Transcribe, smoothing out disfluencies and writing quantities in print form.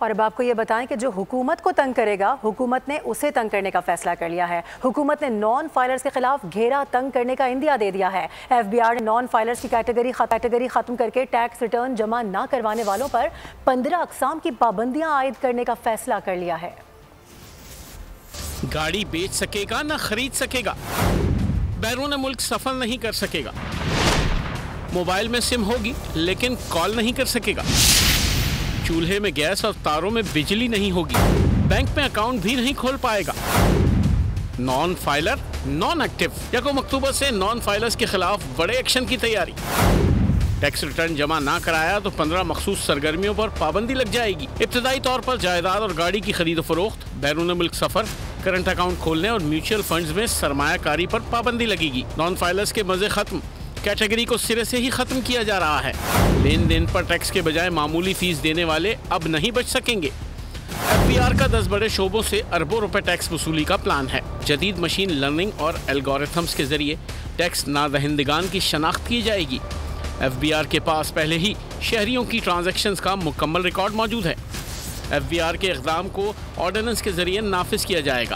और अब आपको ये बताएं कि जो हुकूमत को तंग करेगा, हुकूमत ने उसे तंग करने का फैसला कर लिया है। हुकूमत ने नॉन फाइलर्स के खिलाफ घेरा तंग करने का इंदिया दे दिया है। FBI ने नॉन फाइलर्स की कैटेगरी खत्म करके टैक्स रिटर्न जमा ना करवाने वालों पर 15 अक़साम की पाबंदियां आयद करने का फैसला कर लिया है। गाड़ी बेच सकेगा ना खरीद सकेगा, बैरून मुल्क सफर नहीं कर सकेगा, मोबाइल में सिम होगी लेकिन कॉल नहीं कर सकेगा, चूल्हे में गैस और तारों में बिजली नहीं होगी, बैंक में अकाउंट भी नहीं खोल पाएगा। Non filer non active. 1 अक्टूबर से नॉन फाइलर्स के खिलाफ बड़े एक्शन की तैयारी। टैक्स रिटर्न जमा ना कराया तो 15 मखसूस सरगर्मियों पर पाबंदी लग जाएगी। इब्तदाई तौर पर जायदाद और गाड़ी की खरीद फरोख्त, बैरून मुल्क सफर, करंट अकाउंट खोलने और म्यूचुअल फंड्स में सरमायाकारी पर पाबंदी लगेगी। नॉन फाइलर्स के मजे खत्म, कैटेगरी को सिरे से ही खत्म किया जा रहा है। लेन देन पर टैक्स के बजाय मामूली फीस देने वाले अब नहीं बच सकेंगे। FBR का 10 बड़े शोबों से अरबों रुपए टैक्स वसूली का प्लान है। जदीद मशीन लर्निंग और एल्गोरिथम्स के जरिए टैक्स नादहिंदगान की शनाख्त की जाएगी। FBR के पास पहले ही शहरियों की ट्रांजैक्शंस का मुकम्मल रिकॉर्ड मौजूद है। FBR के इक़दाम को ऑर्डिनेंस के जरिए नाफिज किया जाएगा।